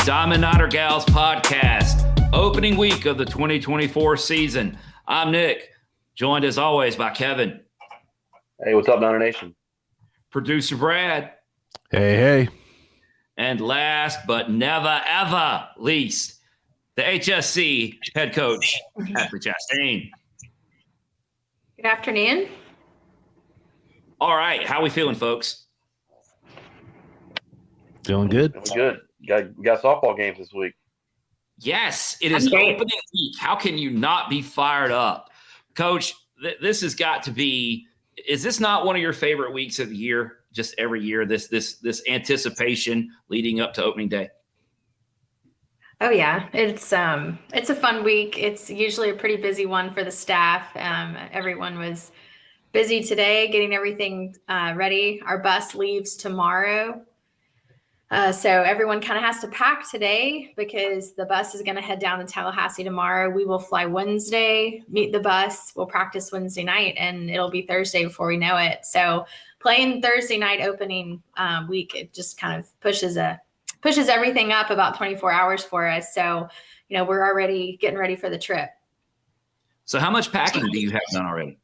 the Diamond Niner Gals podcast, opening week of the 2024 season. I'm Nick, joined as always by Kevin. Hey, what's up, Niner Nation? Producer Brad. Hey. And last but never, ever least, the HSC head coach, Ashley Chastain. Good afternoon. All right, how we feeling, folks? Feeling good. Feeling good. We got softball games this week. Yes, it is opening week. How can you not be fired up? Coach, this has got to be – is this not one of your favorite weeks of the year? Just every year, this anticipation leading up to opening day? Oh yeah, it's a fun week. It's usually a pretty busy one for the staff. Everyone was busy today getting everything ready. Our bus leaves tomorrow. So everyone kind of has to pack today because the bus is going to head down to Tallahassee tomorrow. We will fly Wednesday, meet the bus. We'll practice Wednesday night, and it'll be Thursday before we know it. So playing Thursday night opening week, it just kind of pushes everything up about 24 hours for us. So, we're already getting ready for the trip. So how much packing do you have done already?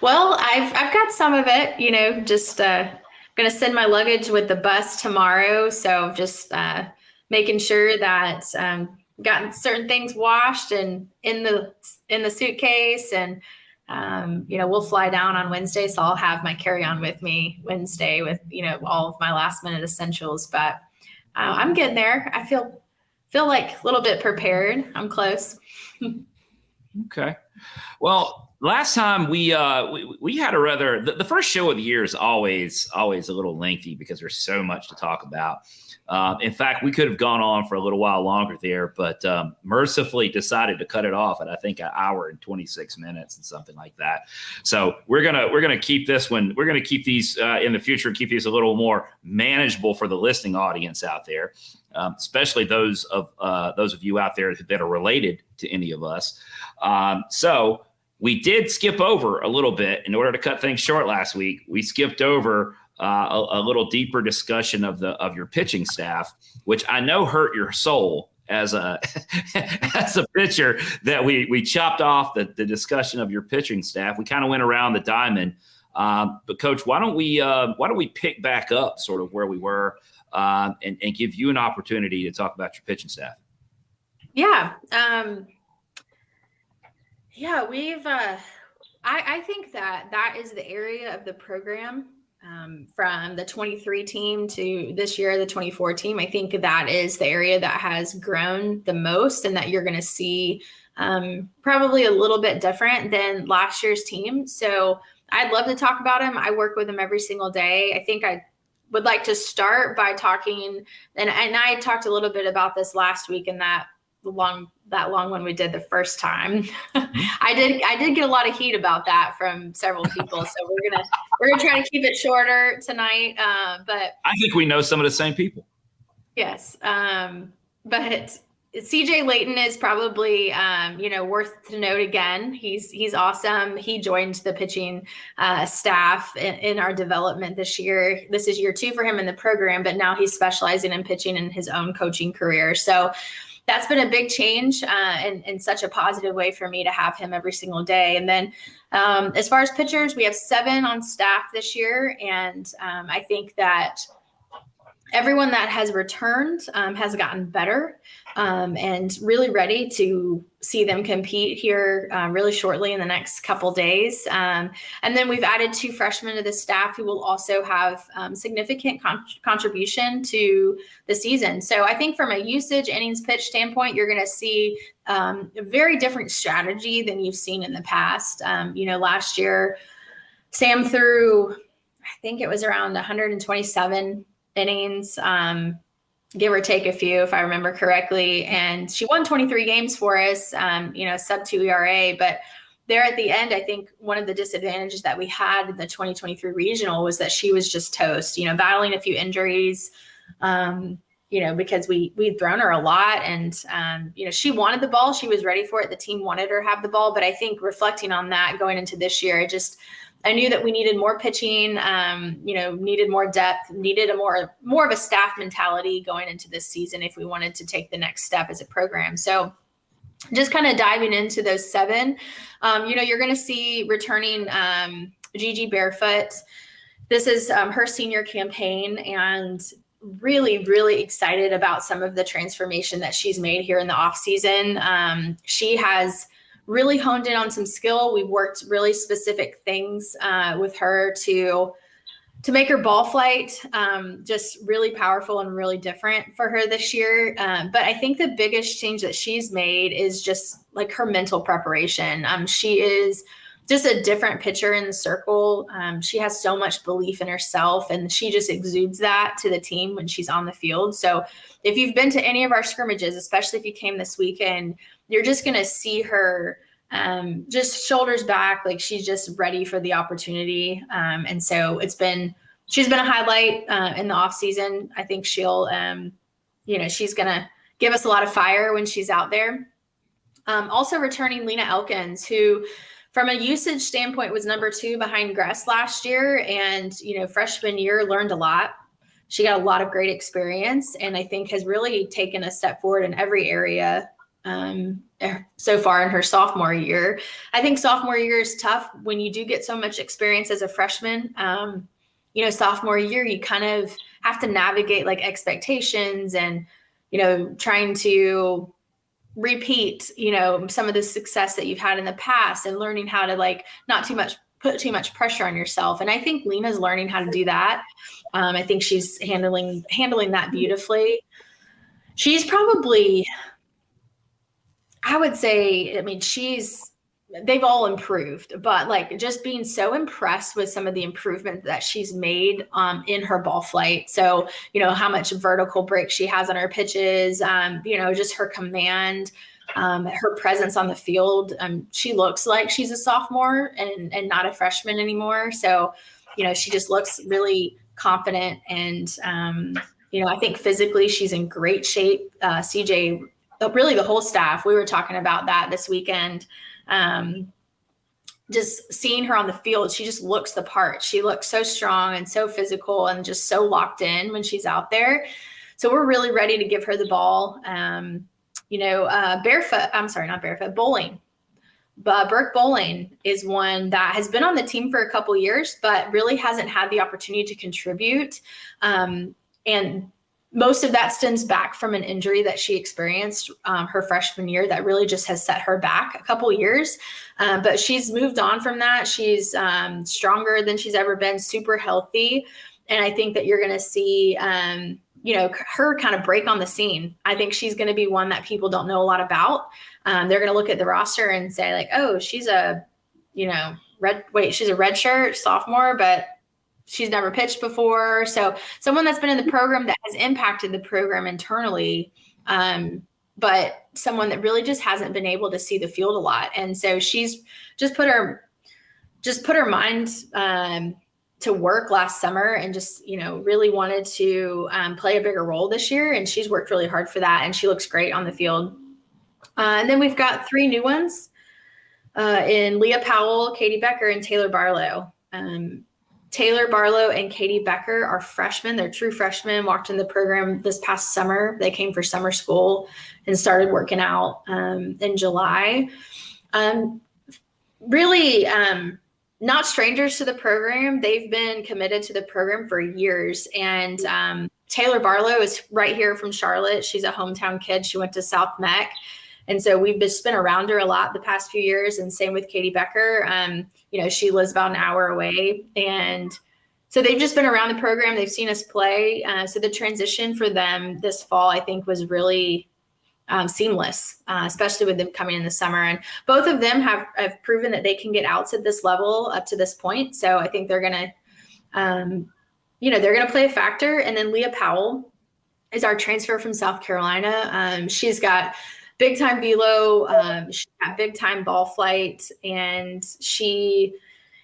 Well, I've got some of it, just going to send my luggage with the bus tomorrow. So just making sure that gotten certain things washed and in the suitcase, and we'll fly down on Wednesday. So I'll have my carry-on with me Wednesday with, all of my last minute essentials, but I'm getting there. I feel like a little bit prepared. I'm close. Okay. Well, last time we had a rather the first show of the year is always a little lengthy because there's so much to talk about. In fact, we could have gone on for a little while longer there, but mercifully decided to cut it off at I think an hour and 26 minutes and something like that. So we're gonna keep this one. We're gonna keep these in the future and keep these a little more manageable for the listening audience out there, especially those of you out there that are related to any of us. So we did skip over a little bit in order to cut things short last week. We skipped over a little deeper discussion of your pitching staff, which I know hurt your soul as a pitcher, that we chopped off the discussion of your pitching staff. We kind of went around the diamond. But Coach, why don't we pick back up sort of where we were and give you an opportunity to talk about your pitching staff? Yeah. We've I think that is the area of the program from the 23 team to this year, the 24 team. I think that is the area that has grown the most, and that you're going to see probably a little bit different than last year's team. So I'd love to talk about him. I work with him every single day. I think I would like to start by talking, and I talked a little bit about this last week in that long one we did the first time. I did get a lot of heat about that from several people. So we're gonna try to keep it shorter tonight. But I think we know some of the same people. Yes. But CJ Layton is probably worth to note again. He's awesome. He joined the pitching staff in our development this year. This is year 2 for him in the program, but now he's specializing in pitching in his own coaching career. So that's been a big change in such a positive way for me to have him every single day. And then as far as pitchers, we have 7 on staff this year. And I think that everyone that has returned has gotten better and really ready to see them compete here really shortly in the next couple days. And then we've added 2 freshmen to the staff who will also have significant contribution to the season. So I think from a usage innings pitch standpoint, you're going to see a very different strategy than you've seen in the past. Last year, Sam threw, I think it was around 127 innings, give or take a few, if I remember correctly. And she won 23 games for us, sub 2 ERA. But there at the end, I think one of the disadvantages that we had in the 2023 regional was that she was just toast, battling a few injuries. because we'd thrown her a lot, and she wanted the ball. She was ready for it. The team wanted her to have the ball. But I think reflecting on that going into this year, I knew that we needed more pitching, needed more depth, needed a more of a staff mentality going into this season if we wanted to take the next step as a program. So just kind of diving into those 7, you're going to see returning Gigi Barefoot. This is her senior campaign, and really, really excited about some of the transformation that she's made here in the off season. She has really honed in on some skill. We've worked really specific things with her to make her ball flight just really powerful and really different for her this year. But I think the biggest change that she's made is just like her mental preparation. She is just a different pitcher in the circle. She has so much belief in herself, and she just exudes that to the team when she's on the field. So if you've been to any of our scrimmages, especially if you came this weekend, you're just going to see her just shoulders back, like she's just ready for the opportunity. And so she's been a highlight in the off season. I think she'll, she's going to give us a lot of fire when she's out there. Also returning Lena Elkins, who from a usage standpoint was number 2 behind Gress last year. And, freshman year learned a lot. She got a lot of great experience, and I think has really taken a step forward in every area so far in her sophomore year. I think sophomore year is tough when you do get so much experience as a freshman. Sophomore year, you kind of have to navigate like expectations and, trying to repeat, some of the success that you've had in the past, and learning how to like not put too much pressure on yourself. And I think Lena's learning how to do that. I think she's handling that beautifully. She's probably, I would say, they've all improved, but like just being so impressed with some of the improvement that she's made in her ball flight. So, how much vertical break she has on her pitches, just her command, her presence on the field. She looks like she's a sophomore and not a freshman anymore. So, she just looks really confident. And, I think physically she's in great shape. CJ, really the whole staff, we were talking about that this weekend. Just seeing her on the field, she just looks the part. She looks so strong and so physical and just so locked in when she's out there. So we're really ready to give her the ball. Bowling. But Burke Bowling is one that has been on the team for a couple years, but really hasn't had the opportunity to contribute. And most of that stems back from an injury that she experienced her freshman year that really just has set her back a couple years. But she's moved on from that. She's stronger than she's ever been, super healthy. And I think that you're going to see, her kind of break on the scene. I think she's going to be one that people don't know a lot about. They're going to look at the roster and say like, oh, she's a redshirt sophomore, but she's never pitched before. So someone that's been in the program that has impacted the program internally, but someone that really just hasn't been able to see the field a lot. And so she's just put her mind to work last summer and just, really wanted to play a bigger role this year. And she's worked really hard for that. And she looks great on the field. And then we've got 3 new ones in Leah Powell, Katie Becker, and Taylor Barlow. Taylor Barlow and Katie Becker are freshmen. They're true freshmen, walked in the program this past summer. They came for summer school and started working out in July. Really not strangers to the program. They've been committed to the program for years. And Taylor Barlow is right here from Charlotte. She's a hometown kid. She went to South Mech. And so we've just been around her a lot the past few years, and same with Katie Becker. She lives about an hour away. And so they've just been around the program. They've seen us play. So the transition for them this fall, I think, was really seamless, especially with them coming in the summer. And both of them have proven that they can get outs at this level up to this point. So I think they're going to play a factor. And then Leah Powell is our transfer from South Carolina. She's got big time velo, she got big time ball flight, and she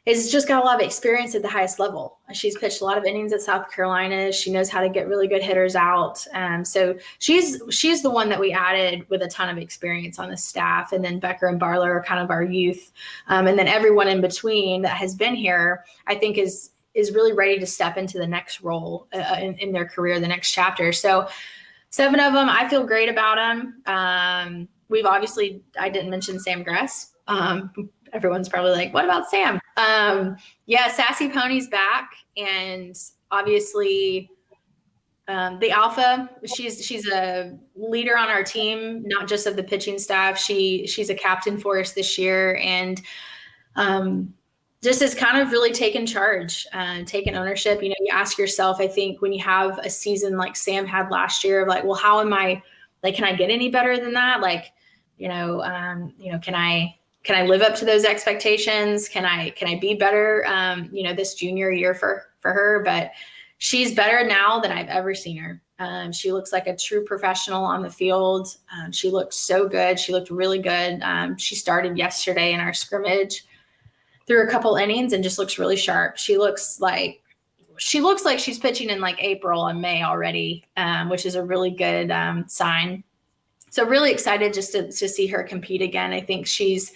is just got a lot of experience at the highest level. She's pitched a lot of innings at South Carolina. She knows how to get really good hitters out. So she's the one that we added with a ton of experience on the staff. And then Becker and Barlow are kind of our youth. And then everyone in between that has been here, I think is really ready to step into the next role in their career, the next chapter. So 7 of them, I feel great about them. We've obviously, I didn't mention Sam Gress. Everyone's probably like, what about Sam? Yeah, Sassy Pony's back. And obviously the alpha, she's a leader on our team, not just of the pitching staff. She's a captain for us this year. And just has kind of really taken charge, taken ownership. You ask yourself, I think when you have a season like Sam had last year of like, well, how am I, like, can I get any better than that? Like, can I live up to those expectations? Can I be better? This junior year for her, but she's better now than I've ever seen her. She looks like a true professional on the field. She looked so good. She looked really good. She started yesterday in our scrimmage, threw a couple innings and just looks really sharp. She looks like she's pitching in like April and May already, which is a really good sign. So really excited just to see her compete again. I think she's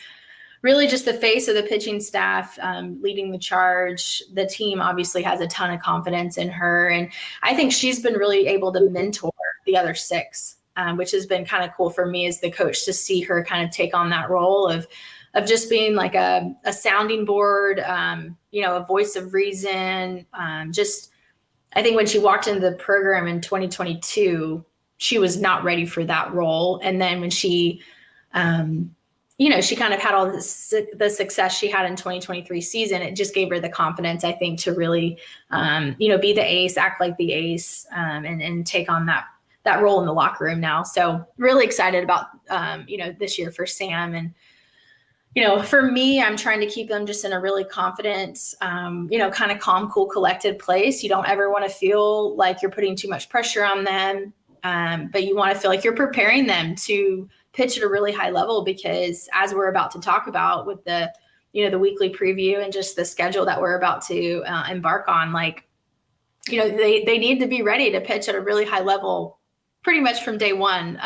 really just the face of the pitching staff, leading the charge. The team obviously has a ton of confidence in her. And I think she's been really able to mentor the other 6, which has been kind of cool for me as the coach to see her kind of take on that role of just being like a sounding board, a voice of reason. I think when she walked into the program in 2022, she was not ready for that role. And then when she, she kind of had all the success she had in 2023 season, it just gave her the confidence, I think, to really, be the ace, act like the ace, and take on that role in the locker room now. So really excited about, this year for Sam. And, for me, I'm trying to keep them just in a really confident, kind of calm, cool, collected place. You don't ever want to feel like you're putting too much pressure on them. But you want to feel like you're preparing them to pitch at a really high level, because as we're about to talk about with the weekly preview and just the schedule that we're about to embark on, like, they need to be ready to pitch at a really high level pretty much from day one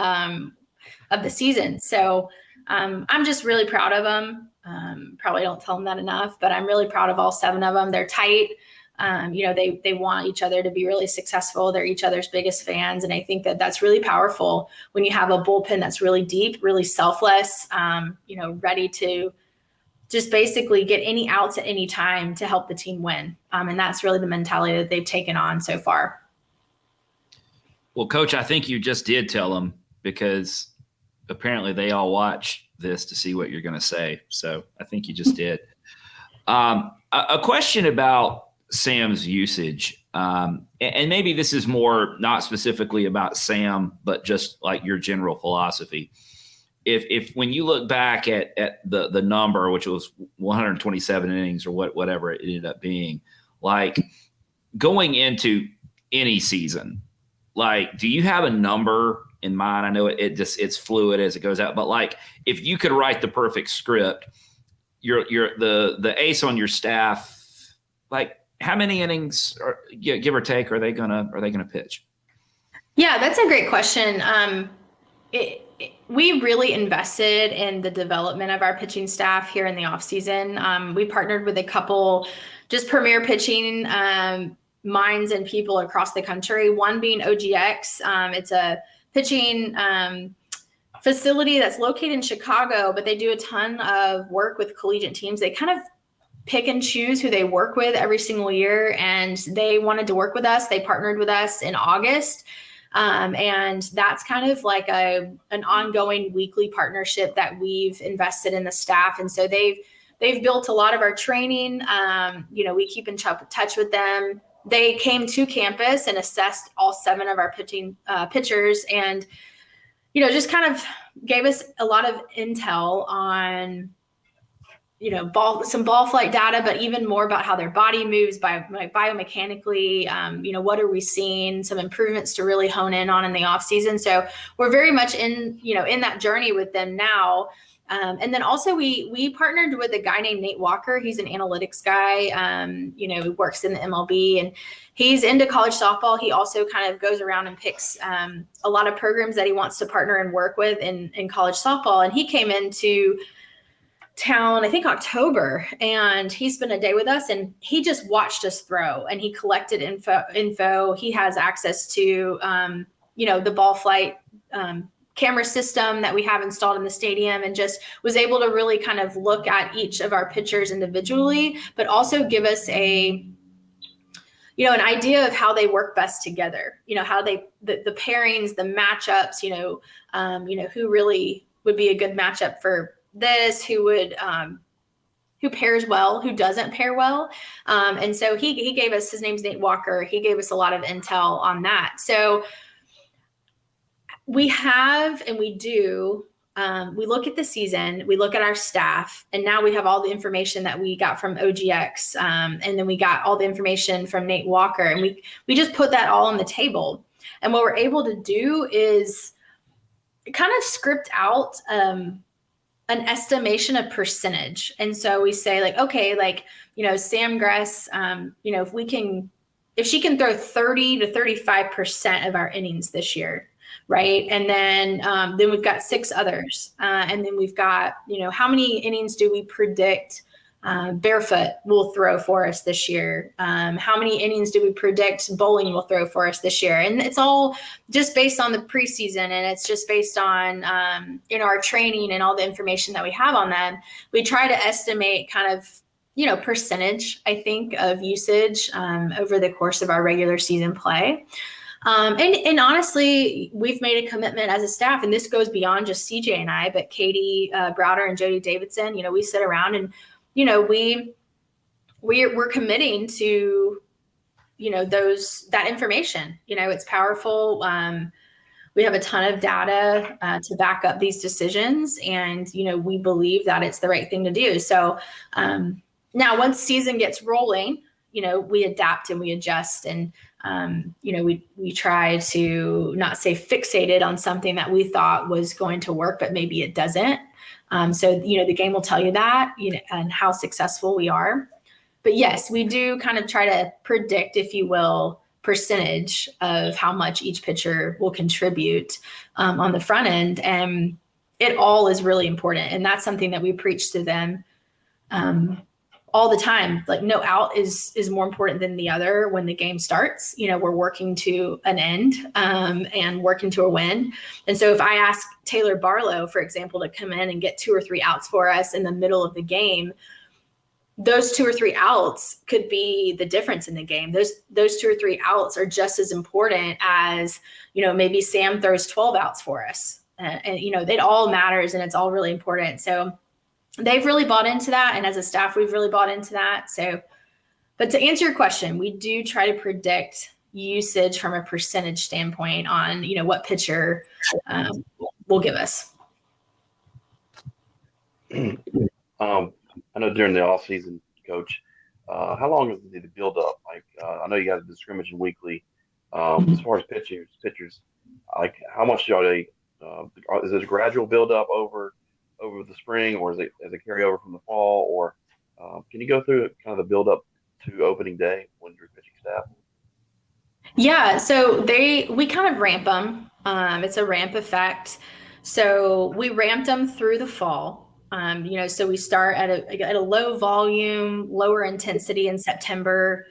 of the season. So I'm just really proud of them. Probably don't tell them that enough, but I'm really proud of all 7 of them. They're tight. They want each other to be really successful. They're each other's biggest fans. And I think that that's really powerful when you have a bullpen that's really deep, really selfless, ready to just basically get any outs at any time to help the team win. And that's really the mentality that they've taken on so far. Well, Coach, I think you just did tell them, because apparently they all watch this to see what you're going to say. So I think you just did. A question about Sam's usage, and maybe this is more not specifically about Sam, but just like your general philosophy. If when you look back at the number, which was 127 innings or whatever it ended up being, like going into any season, like, do you have a number in mind? I know it's fluid as it goes out, but like, if you could write the perfect script, you're the ace on your staff, like, how many innings, give or take, are they gonna pitch? Yeah, that's a great question. We really invested in the development of our pitching staff here in the off season. We partnered with a couple just premier pitching minds and people across the country. One being OGX. It's a pitching facility that's located in Chicago, but they do a ton of work with collegiate teams. They kind of pick and choose who they work with every single year, and they wanted to work with us. They partnered with us in August, and that's kind of like an ongoing weekly partnership that we've invested in the staff. And so they've built a lot of our training. We keep in touch with them. They came to campus and assessed all 7 of our pitchers, and just kind of gave us a lot of intel on some ball flight data, but even more about how their body moves biomechanically. What are we seeing? Some improvements to really hone in on in the off season. So we're very much in that journey with them now. And then also we partnered with a guy named Nate Walker. He's an analytics guy. He works in the MLB and he's into college softball. He also kind of goes around and picks a lot of programs that he wants to partner and work with in college softball. And he came into town, I think October, and he spent a day with us and he just watched us throw and he collected info. He has access to, the ball flight camera system that we have installed in the stadium, and just was able to really kind of look at each of our pitchers individually, but also give us an idea of how they work best together, how the pairings, the matchups, who really would be a good matchup for this, who pairs well, who doesn't pair well. And so he gave us, his name's Nate Walker. He gave us a lot of intel on that. So we have, and we do, we look at the season, we look at our staff, and now we have all the information that we got from OGX. And then we got all the information from Nate Walker, and we just put that all on the table. And what we're able to do is kind of script out, an estimation of percentage. And so we say Sam Gress, if she can throw 30 to 35% of our innings this year, right? And then we've got 6 others. And then we've got, how many innings do we predict Barefoot will throw for us this year? How many innings do we predict Bowling will throw for us this year? And it's all just based on the preseason, and it's just based on our training and all the information that we have on them. We try to estimate kind of percentage, I think, of usage over the course of our regular season play. And honestly, we've made a commitment as a staff, and this goes beyond just CJ and I, but Katie Browder and Jody Davidson. We sit around and we're committing to, that information. It's powerful. We have a ton of data to back up these decisions, and, we believe that it's the right thing to do. So now once season gets rolling, we adapt and we adjust, and, we try to not say fixated on something that we thought was going to work, but maybe it doesn't. So, the game will tell you that, and how successful we are. But yes, we do kind of try to predict, if you will, percentage of how much each pitcher will contribute on the front end. And it all is really important. And that's something that we preach to them all the time. Like, no out is more important than the other when the game starts. We're working to an end and working to a win. And so if I ask Taylor Barlow, for example, to come in and get 2 or 3 outs for us in the middle of the game, those 2 or 3 outs could be the difference in the game. Those 2 or 3 outs are just as important as, maybe Sam throws 12 outs for us. And it all matters, and it's all really important. So they've really bought into that. And as a staff, we've really bought into that. So, but to answer your question, we do try to predict usage from a percentage standpoint on, what pitcher will give us. I know during the off season, Coach, how long is the build up? Like, I know you guys are scrimmaging weekly. As far as pitchers, like how much are they? Is it a gradual build up over the spring, or is it as a carryover from the fall? Or can you go through kind of the build up to opening day when you're pitching staff? Yeah, so we kind of ramp them. It's a ramp effect. So we ramped them through the fall. So we start at a low volume, lower intensity in September,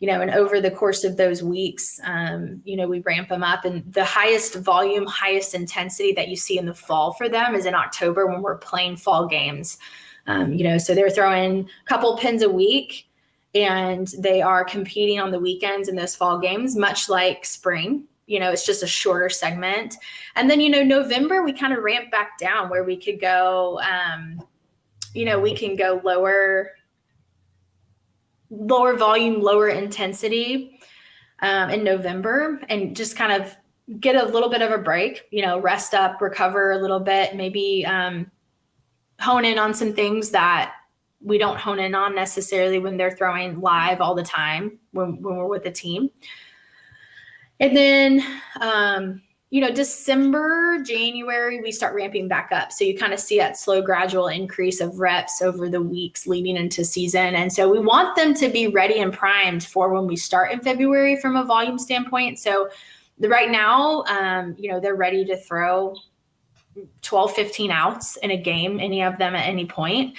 and over the course of those weeks, we ramp them up, and the highest volume, highest intensity that you see in the fall for them is in October when we're playing fall games. So they're throwing a couple pins a week, and they are competing on the weekends in those fall games, much like spring. It's just a shorter segment. And then, November, we kind of ramp back down where we could go, we can go lower volume, lower intensity in November, and just kind of get a little bit of a break, rest up, recover a little bit, maybe hone in on some things that we don't hone in on necessarily when they're throwing live all the time when we're with the team. And then December, January, we start ramping back up. So you kind of see that slow, gradual increase of reps over the weeks leading into season. And so we want them to be ready and primed for when we start in February from a volume standpoint. So right now, they're ready to throw 12, 15 outs in a game, any of them at any point.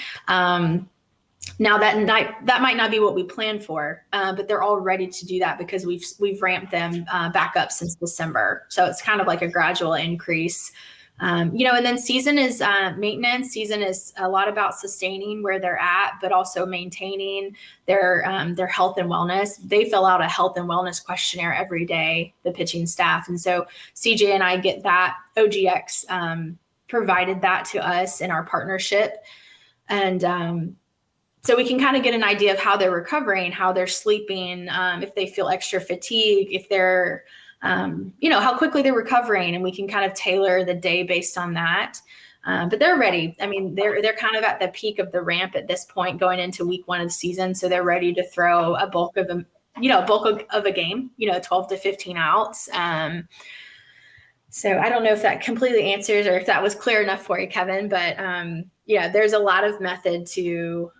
Now that might not be what we planned for, but they're all ready to do that because we've ramped them back up since December. So it's kind of like a gradual increase. And then season is maintenance. Season is a lot about sustaining where they're at, but also maintaining their health and wellness. They fill out a health and wellness questionnaire every day, the pitching staff. And so CJ and I get that. OGX provided that to us in our partnership. And so we can kind of get an idea of how they're recovering, how they're sleeping, if they feel extra fatigue, if they're, how quickly they're recovering, and we can kind of tailor the day based on that. But they're ready. I mean, they're kind of at the peak of the ramp at this point, going into week 1 of the season. So they're ready to throw a bulk of a game, 12 to 15 outs. So I don't know if that completely answers or if that was clear enough for you, Kevin, but there's a lot of method to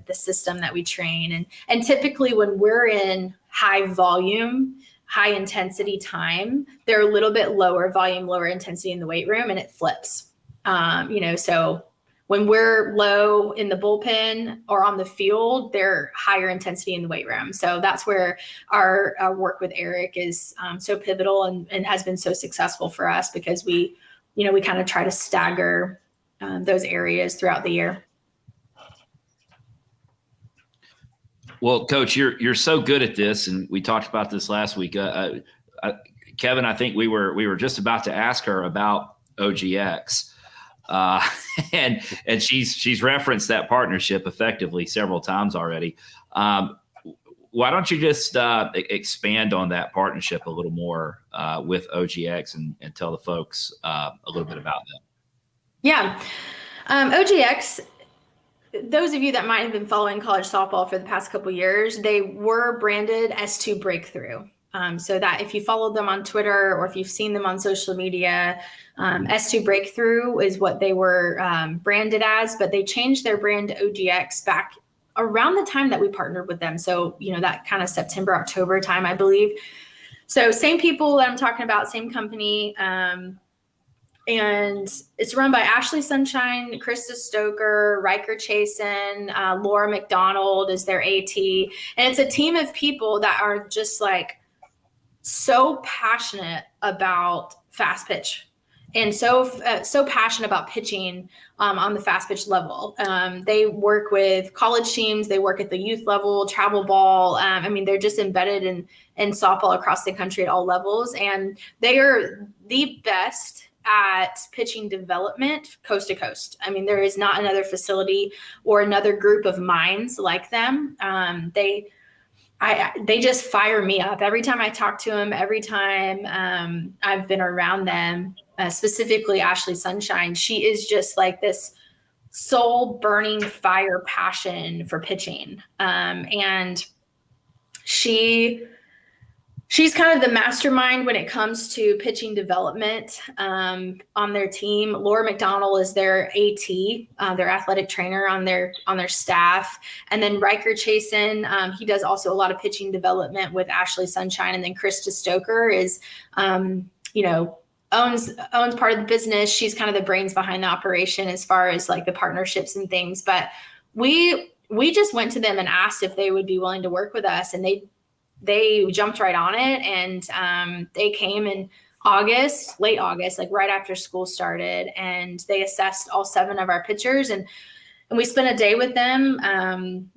the system that we train. And typically when we're in high volume, high intensity time, they're a little bit lower volume, lower intensity in the weight room, and it flips. So when we're low in the bullpen or on the field, they're higher intensity in the weight room. So that's where our work with Eric is so pivotal and has been so successful for us, because we kind of try to stagger those areas throughout the year. Well, Coach, you're so good at this, and we talked about this last week. Kevin, I think we were just about to ask her about OGX, and she's referenced that partnership effectively several times already. Why don't you just expand on that partnership a little more with OGX and tell the folks a little bit about that? Yeah, OGX. Those of you that might have been following college softball for the past couple of years, they were branded S2 Breakthrough. So that if you followed them on Twitter or if you've seen them on social media, S2 Breakthrough is what they were branded as, but they changed their brand to OGX back around the time that we partnered with them. So, that kind of September, October time, I believe. So same people that I'm talking about, same company. And it's run by Ashley Sunshine, Krista Stoker, Riker Chastain, Laura McDonald is their AT. And it's a team of people that are just like so passionate about fast pitch and so passionate about pitching on the fast pitch level. They work with college teams. They work at the youth level, travel ball. They're just embedded in softball across the country at all levels. And they are the best at pitching development coast to coast. There is not another facility or another group of minds like them. They just fire me up every time I talk to them, every time I've been around them, specifically Ashley Sunshine. She is just like this soul burning fire passion for pitching. And she's kind of the mastermind when it comes to pitching development on their team. Laura McDonald is their AT, their athletic trainer on their staff. And then Riker Chastain, he does also a lot of pitching development with Ashley Sunshine. And then Krista Stoker is, owns part of the business. She's kind of the brains behind the operation as far as like the partnerships and things. But we just went to them and asked if they would be willing to work with us. And they jumped right on it, and they came in late August, like right after school started, and they assessed all 7 of our pitchers, and we spent a day with them,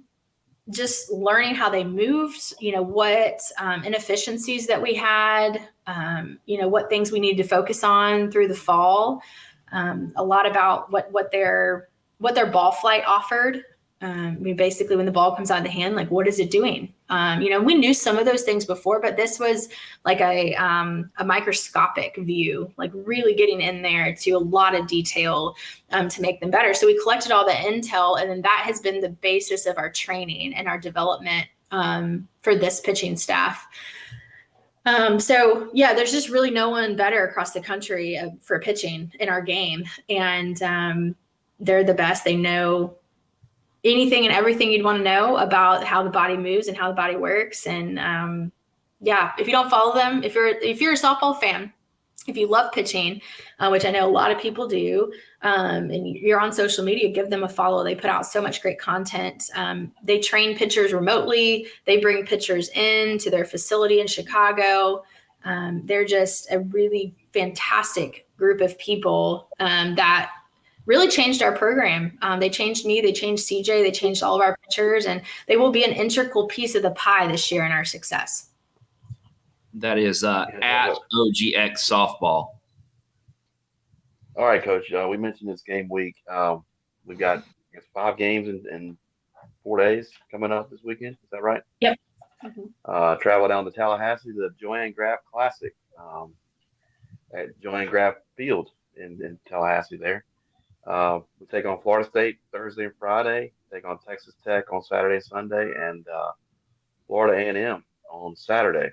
just learning how they moved, what inefficiencies that we had, what things we needed to focus on through the fall, a lot about what their ball flight offered. Basically when the ball comes out of the hand, like what is it doing? We knew some of those things before, but this was like a microscopic view, like really getting in there to a lot of detail to make them better. So we collected all the intel, and then that has been the basis of our training and our development for this pitching staff. So yeah, there's just really no one better across the country for pitching in our game. And they're the best. They know anything and everything you'd want to know about how the body moves and how the body works. And yeah, if you don't follow them, if you're a softball fan, if you love pitching, which I know a lot of people do, and you're on social media, give them a follow. They put out so much great content. They train pitchers remotely. They bring pitchers in to their facility in Chicago. They're just a really fantastic group of people that really changed our program. They changed me, they changed CJ, they changed all of our pitchers, and they will be an integral piece of the pie this year in our success. That is at OGX Softball. All right, Coach. We mentioned this game week. We got, I guess, 5 games in 4 days coming up this weekend. Is that right? Yep. Travel down to Tallahassee, the Joanne Graff Classic at Joanne Graff Field in Tallahassee there. We take on Florida State Thursday and Friday, take on Texas Tech on Saturday and Sunday, and Florida A&M on Saturday.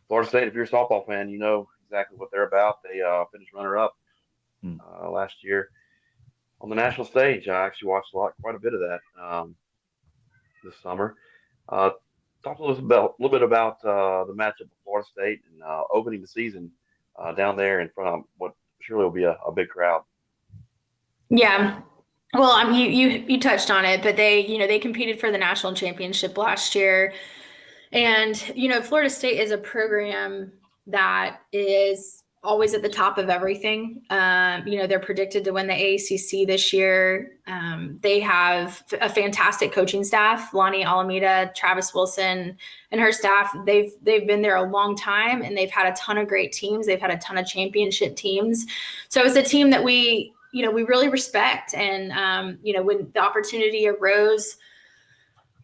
Florida State, if you're a softball fan, you know exactly what they're about. They finished runner-up last year on the national stage. I actually watched quite a bit of that this summer. Talk a little bit about the matchup with Florida State and opening the season down there in front of what surely will be a big crowd. Yeah. Well, you touched on it, but they competed for the national championship last year. And, Florida State is a program that is always at the top of everything. They're predicted to win the AACC this year. They have a fantastic coaching staff, Lonnie Alameda, Travis Wilson, and her staff. They've been there a long time, and they've had a ton of great teams. They've had a ton of championship teams. So it's a team that we really respect. And, when the opportunity arose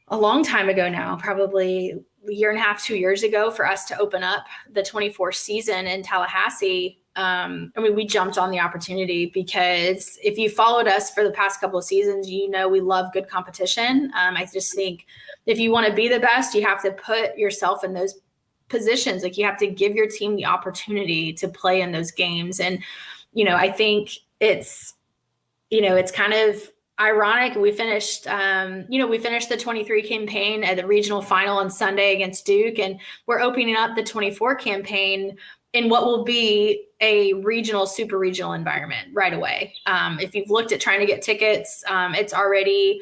a long time ago now, probably a year and a half, 2 years ago, for us to open up the 24 season in Tallahassee. We jumped on the opportunity because if you followed us for the past couple of seasons, we love good competition. I just think if you want to be the best, you have to put yourself in those positions. Like, you have to give your team the opportunity to play in those games. And, I think it's kind of ironic. We finished the 23 campaign at the regional final on Sunday against Duke, and we're opening up the 24 campaign in what will be a super regional environment right away. If you've looked at trying to get tickets, it's already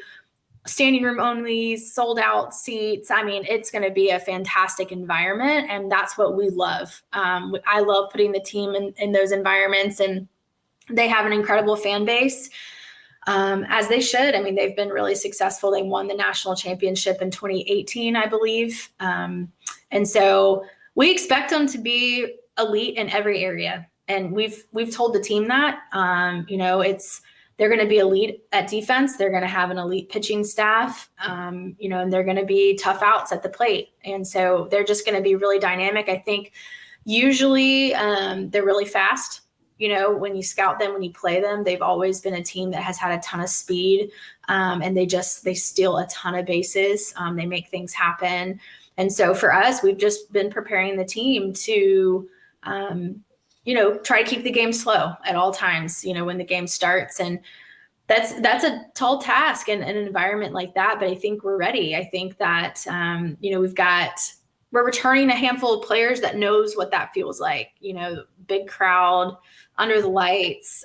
standing room only, sold out seats. I mean, it's going to be a fantastic environment, and that's what we love. I love putting the team in those environments, and they have an incredible fan base. As they should. I mean, they've been really successful. They won the national championship in 2018, I believe. And so we expect them to be elite in every area. And we've told the team that, they're going to be elite at defense. They're going to have an elite pitching staff, and they're going to be tough outs at the plate. And so they're just going to be really dynamic. I think usually they're really fast. When you scout them, when you play them, they've always been a team that has had a ton of speed, and they steal a ton of bases. They make things happen. And so for us, we've just been preparing the team to, try to keep the game slow at all times, when the game starts. And that's a tall task in an environment like that. But I think we're ready. I think that, we're returning a handful of players that knows what that feels like, big crowd, under the lights,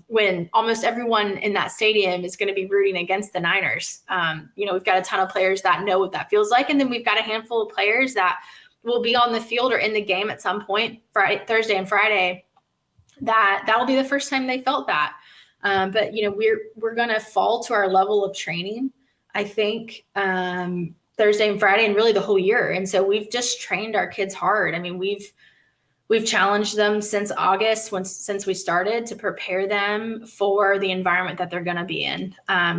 when almost everyone in that stadium is going to be rooting against the Niners. We've got a ton of players that know what that feels like. And then we've got a handful of players that will be on the field or in the game at some point, Thursday and Friday, that will be the first time they felt that. But we're going to fall to our level of training, I think, Thursday and Friday, and really the whole year. And so we've just trained our kids hard. I mean, we've challenged them since August, since we started, to prepare them for the environment that they're going to be in. I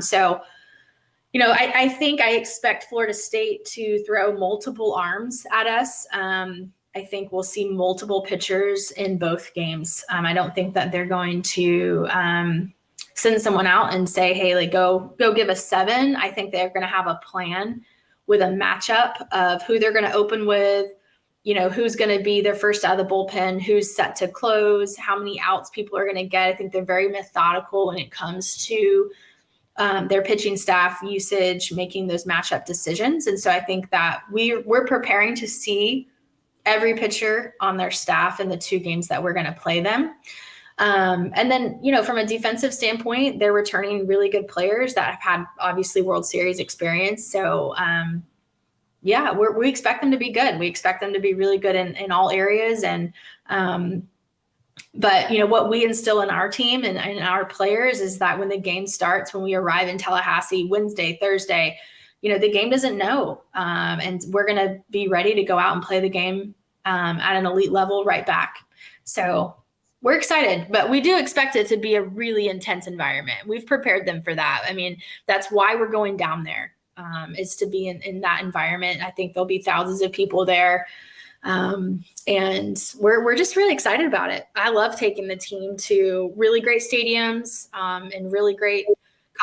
think I expect Florida State to throw multiple arms at us. I think we'll see multiple pitchers in both games. I don't think that they're going to send someone out and say, hey, go give us 7. I think they're going to have a plan with a matchup of who they're going to open with, who's going to be their first out of the bullpen, who's set to close, how many outs people are going to get. I think they're very methodical when it comes to their pitching staff usage, making those matchup decisions. And so I think that we're preparing to see every pitcher on their staff in the 2 games that we're going to play them. And then, from a defensive standpoint, they're returning really good players that have had obviously World Series experience. So, we expect them to be good. We expect them to be really good in all areas. And, but what we instill in our team and our players is that when the game starts, when we arrive in Tallahassee, Wednesday, Thursday, the game doesn't know. And we're going to be ready to go out and play the game at an elite level right back. So we're excited, but we do expect it to be a really intense environment. We've prepared them for that. I mean, that's why we're going down there, is to be in that environment. I think there'll be thousands of people there. And we're just really excited about it. I love taking the team to really great stadiums and really great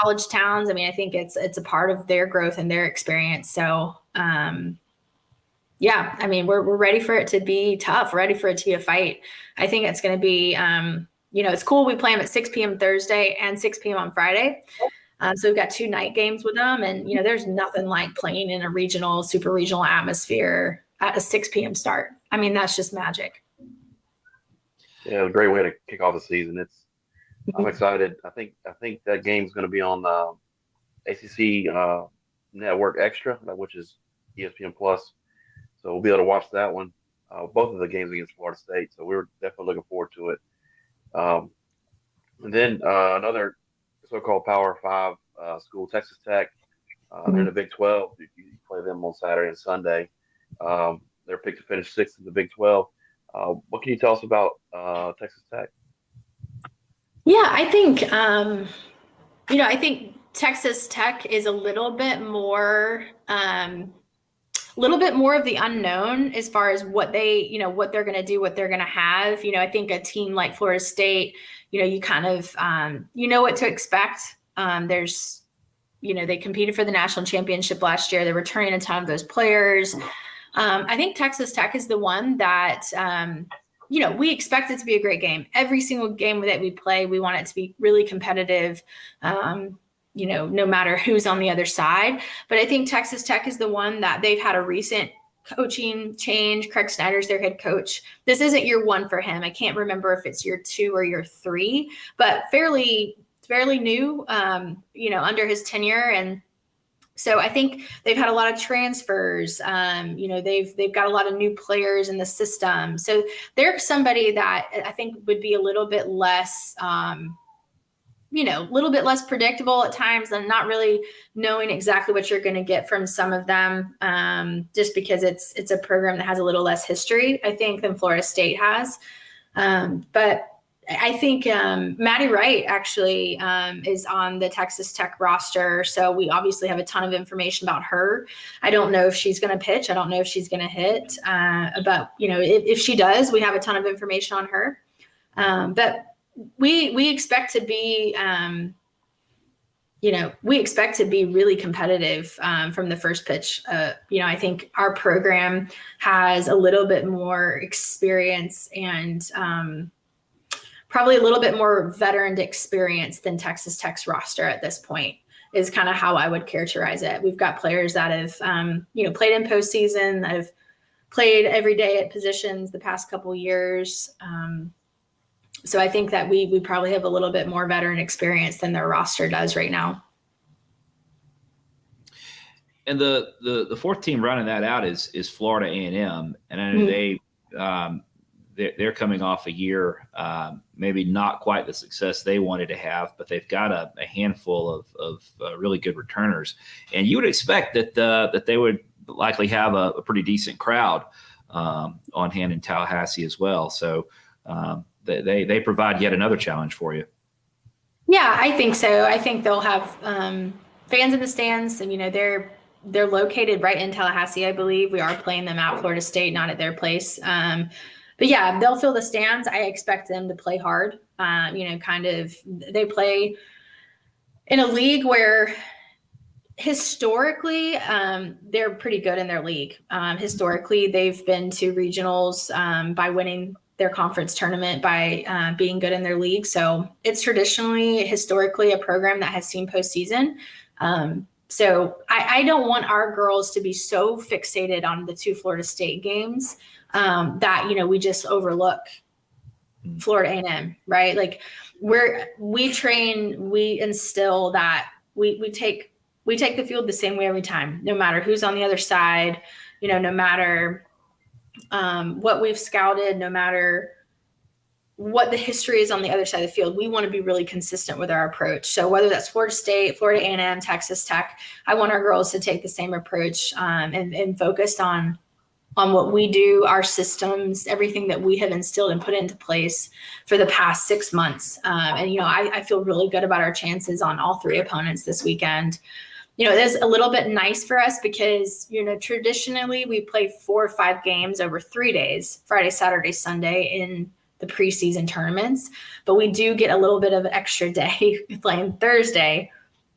college towns. I mean, I think it's a part of their growth and their experience. So, I mean, we're ready for it to be tough, ready for it to be a fight. I think it's going to be, it's cool. We play them at 6 p.m. Thursday and 6 p.m. on Friday. So we've got 2 night games with them. And, there's nothing like playing in a super regional atmosphere at a 6 p.m. start. I mean, that's just magic. Yeah, a great way to kick off the season. I'm excited. I think that game's going to be on ACC Network Extra, which is ESPN Plus. So we'll be able to watch that one, both of the games against Florida State. So we're definitely looking forward to it. And then another so-called Power 5 school, Texas Tech. They're in the Big 12. You play them on Saturday and Sunday. They're picked to finish 6th in the Big 12. What can you tell us about Texas Tech? Yeah, I think, I think Texas Tech is a little bit more of the unknown as far as what what they're going to do, what they're going to have. I think a team like Florida State, you kind of, what to expect. They competed for the national championship last year. They're returning a ton of those players. I think Texas Tech is the one that, we expect it to be a great game. Every single game that we play, we want it to be really competitive, no matter who's on the other side. But I think Texas Tech is the one that they've had a recent coaching change. Craig Snyder's their head coach. This isn't year 1 for him. I can't remember if it's year 2 or year 3, but fairly new, under his tenure. And so I think they've had a lot of transfers. They've got a lot of new players in the system. So they're somebody that I think would be a little bit less, predictable at times, and not really knowing exactly what you're going to get from some of them, just because it's a program that has a little less history, I think, than Florida State has. But I think Maddie Wright actually is on the Texas Tech roster. So we obviously have a ton of information about her. I don't know if she's going to pitch. I don't know if she's going to hit. But, if she does, we have a ton of information on her. But we expect to be, really competitive from the first pitch. I think our program has a little bit more experience and probably a little bit more veteran experience than Texas Tech's roster at this point, is kind of how I would characterize it. We've got players that have, played in postseason, that have played every day at positions the past couple of years. So I think that we probably have a little bit more veteran experience than their roster does right now. And the fourth team running that out is Florida A&M, and I know they're coming off a year, maybe not quite the success they wanted to have, but they've got a handful of really good returners, and you would expect that they would likely have a pretty decent crowd on hand in Tallahassee as well. So they provide yet another challenge for you. Yeah, I think so. I think they'll have fans in the stands, and they're located right in Tallahassee, I believe. We are playing them at Florida State, not at their place. But yeah, they'll fill the stands. I expect them to play hard. They play in a league where Historically, they're pretty good in their league. Historically, they've been to regionals by winning their conference tournament by being good in their league. So it's historically a program that has seen postseason. So I don't want our girls to be so fixated on the 2 Florida State games that, we just overlook Florida A&M, right? Like we instill that we take the field the same way every time, no matter who's on the other side, no matter what we've scouted, no matter what the history is on the other side of the field. We want to be really consistent with our approach. So whether that's Florida State, Florida A&M, Texas Tech, I want our girls to take the same approach and focus on what we do, our systems, everything that we have instilled and put into place for the past 6 months. I feel really good about our chances on all 3 opponents this weekend. It is a little bit nice for us because, traditionally we play 4 or 5 games over 3 days, Friday, Saturday, Sunday in the preseason tournaments, but we do get a little bit of an extra day playing Thursday,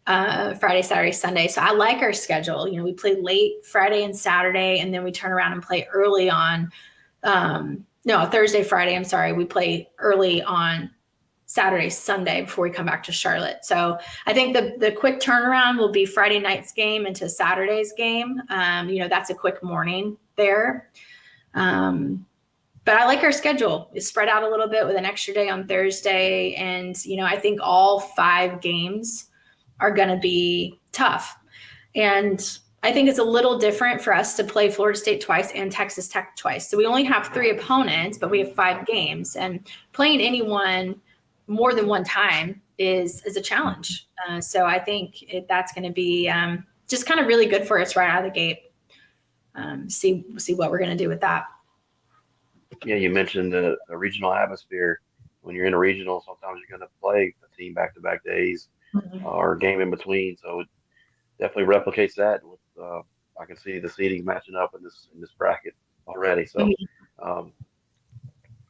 Friday, Saturday, Sunday. So I like our schedule. We play late Friday and Saturday, and then we turn around and play early on, Thursday, Friday. I'm sorry. We play early on Saturday, Sunday before we come back to Charlotte. So I think the quick turnaround will be Friday night's game into Saturday's game. That's a quick morning there. But I like our schedule. It's spread out a little bit with an extra day on Thursday. And, I think all 5 games are going to be tough. And I think it's a little different for us to play Florida State twice and Texas Tech twice. So we only have 3 opponents, but we have 5 games. And playing anyone more than one time is a challenge. So I think that's going to be just kind of really good for us right out of the gate. See what we're going to do with that. Yeah, you mentioned the regional atmosphere. When you're in a regional, sometimes you're going to play a team back-to-back days or a game in between. So it definitely replicates that. With I can see the seedings matching up in this bracket already. So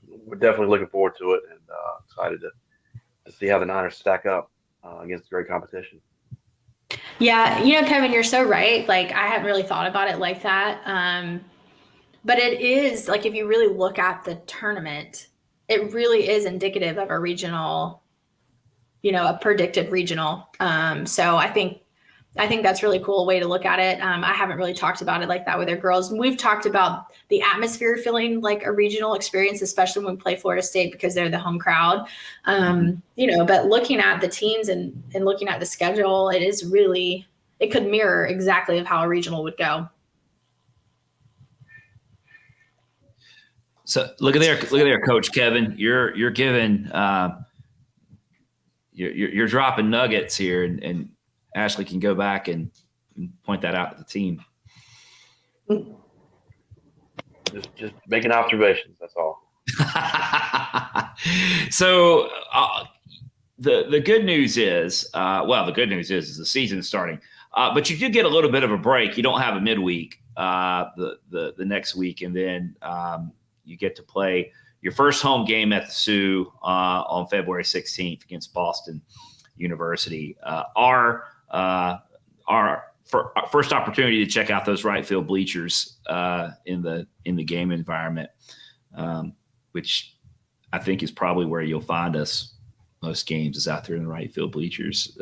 we're definitely looking forward to it and excited to see how the Niners stack up against great competition. Yeah, Kevin, you're so right. Like I hadn't really thought about it like that. But it is like, if you really look at the tournament, it really is indicative of a regional, a predicted regional. So I think that's really cool way to look at it. I haven't really talked about it like that with our girls. We've talked about the atmosphere feeling like a regional experience, especially when we play Florida State because they're the home crowd. But looking at the teams and looking at the schedule, it could mirror exactly of how a regional would go. So look at there, Coach Kevin. You're giving you're dropping nuggets here, and Ashley can go back and point that out to the team. Just making observations. That's all. So the good news is, the season's starting, but you do get a little bit of a break. You don't have a midweek the next week, and then you get to play your first home game at the Sioux on February 16th against Boston University. Our first opportunity to check out those right field bleachers in the game environment, which I think is probably where you'll find us most games, is out there in the right field bleachers.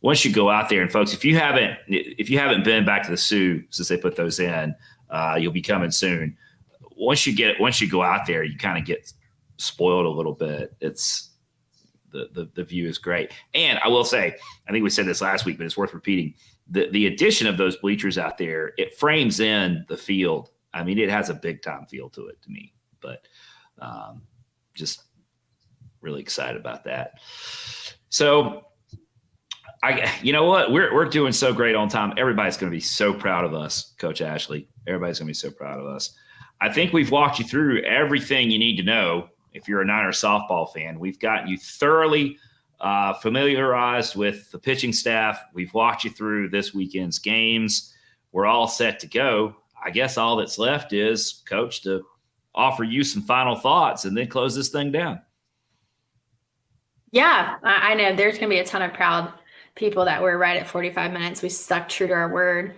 Once you go out there, and folks, if you haven't been back to the Sioux since they put those in, you'll be coming soon. Once you go out there, you kind of get spoiled a little bit. It's the view is great. And I will say, I think we said this last week, but it's worth repeating. The addition of those bleachers out there, it frames in the field. I mean, it has a big time feel to it to me, but just really excited about that. So you know what? We're doing so great on time. Everybody's going to be so proud of us, Coach Ashley. Everybody's going to be so proud of us. I think we've walked you through everything you need to know if you're a Niners softball fan. We've gotten you thoroughly familiarized with the pitching staff. We've walked you through this weekend's games. We're all set to go. I guess all that's left is, Coach, to offer you some final thoughts and then close this thing down. Yeah, I know there's going to be a ton of proud people that were right at 45 minutes. We stuck true to our word.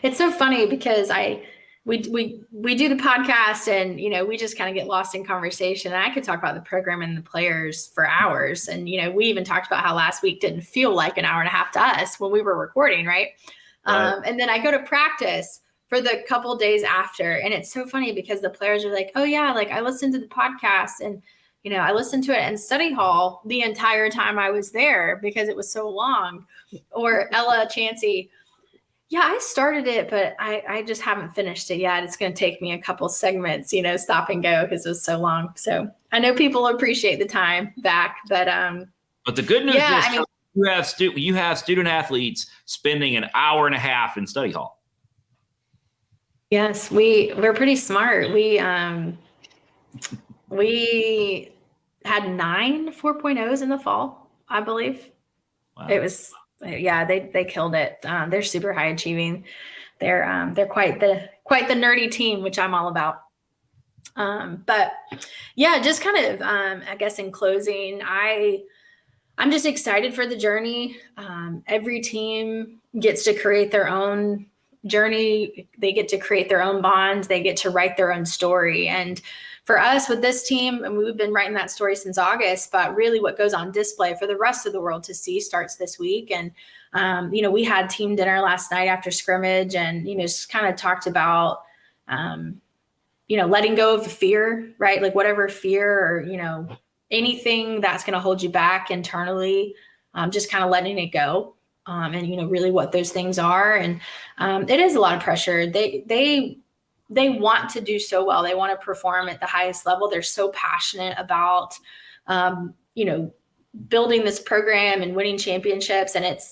It's so funny because we do the podcast and, we just kind of get lost in conversation. And I could talk about the program and the players for hours. And, we even talked about how last week didn't feel like an hour and a half to us when we were recording. Right. And then I go to practice for the couple days after. And it's so funny because the players are like, oh yeah, like I listened to the podcast and, I listened to it in study hall the entire time I was there because it was so long. Or Ella Chansey, yeah, I started it, but I just haven't finished it yet. It's going to take me a couple segments, stop and go because it was so long. So I know people appreciate the time back, but the good news is you have student athletes spending an hour and a half in study hall. Yes, we're pretty smart. We had 9 4.0s in the fall, I believe. Wow. It was, they killed it. They're super high achieving. They're quite the nerdy team, which I'm all about. But yeah, just kind of, I guess in closing, I'm just excited for the journey. Every team gets to create their own journey. They get to create their own bond. They get to write their own story. And for us with this team, and we've been writing that story since August, but really what goes on display for the rest of the world to see starts this week. And, we had team dinner last night after scrimmage and, just kind of talked about, letting go of the fear, right? Like whatever fear or, anything that's going to hold you back internally, just kind of letting it go. And, really what those things are. And it is a lot of pressure. They want to do so well. They want to perform at the highest level. They're so passionate about, building this program and winning championships. And it's,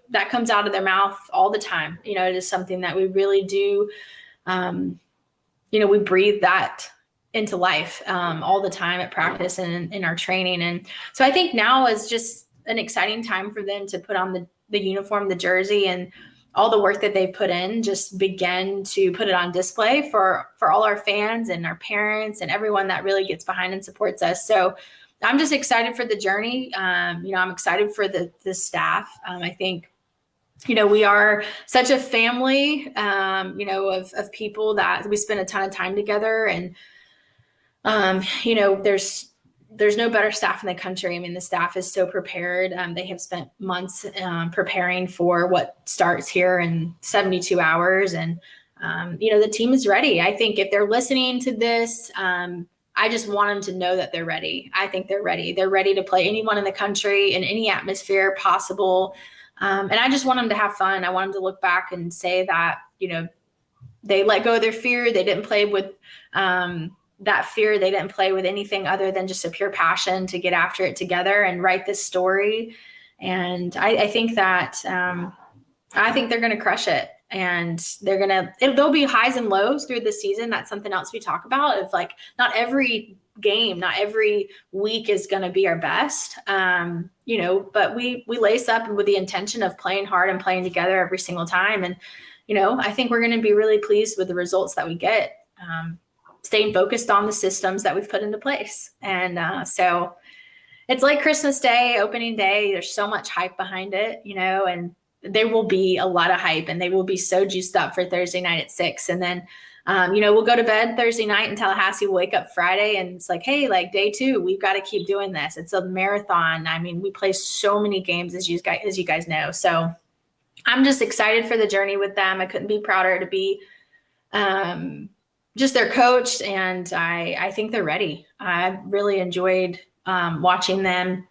that comes out of their mouth all the time. It is something that we really do. We breathe that into life all the time at practice and in our training. And so I think now is just an exciting time for them to put on the uniform, the jersey, and all the work that they've put in, just begin to put it on display for all our fans and our parents and everyone that really gets behind and supports us. So I'm just excited for the journey. I'm excited for the staff. I think, we are such a family, of people that we spend a ton of time together. And, there's no better staff in the country. I mean, the staff is so prepared. They have spent months preparing for what starts here in 72 hours. And, the team is ready. I think if they're listening to this, I just want them to know that they're ready. I think they're ready. They're ready to play anyone in the country in any atmosphere possible. And I just want them to have fun. I want them to look back and say that, they let go of their fear. They didn't play with that fear. They didn't play with anything other than just a pure passion to get after it together and write this story. And I think that I think they're going to crush it. And there'll be highs and lows through the season. That's something else we talk about. It's like not every game, not every week is going to be our best. But we lace up with the intention of playing hard and playing together every single time. And, I think we're going to be really pleased with the results that we get, staying focused on the systems that we've put into place. And so it's like Christmas Day, opening day. There's so much hype behind it, and there will be a lot of hype and they will be so juiced up for Thursday night at 6. And then, we'll go to bed Thursday night in Tallahassee. We'll wake up Friday and it's like, hey, like day 2, we've got to keep doing this. It's a marathon. I mean, we play so many games as you guys know. So I'm just excited for the journey with them. I couldn't be prouder to be just their coach. And I think they're ready. I really enjoyed watching them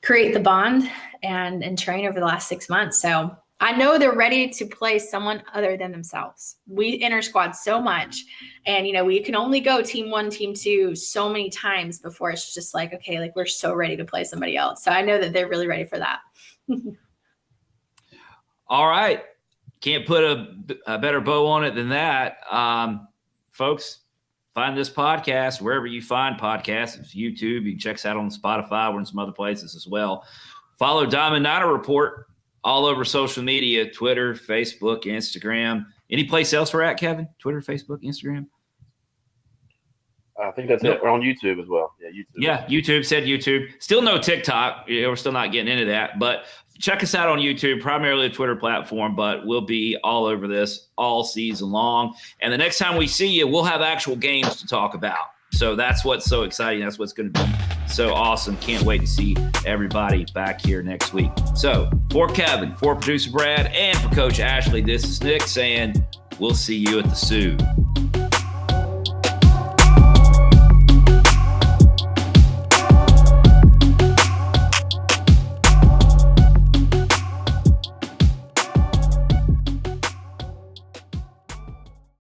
create the bond and train over the last 6 months. So I know they're ready to play someone other than themselves. We inter squad so much and, we can only go team 1, team 2 so many times before it's just like, okay, like we're so ready to play somebody else. So I know that they're really ready for that. All right. Can't put a better bow on it than that. Folks, find this podcast wherever you find podcasts. It's YouTube. You can check us out on Spotify. We're in some other places as well. Follow Diamond Niner Report all over social media, Twitter, Facebook, Instagram. Any place else we're at, Kevin? Twitter, Facebook, Instagram? I think that's it. We're on YouTube as well. Yeah, YouTube. Yeah, YouTube said YouTube. Still no TikTok. We're still not getting into that. But check us out on YouTube, primarily a Twitter platform, but we'll be all over this all season long. And the next time we see you, we'll have actual games to talk about. So that's what's so exciting. That's what's going to be so awesome. Can't wait to see everybody back here next week. So for Kevin, for producer Brad, and for Coach Ashley, this is Nick saying we'll see you at the Sioux.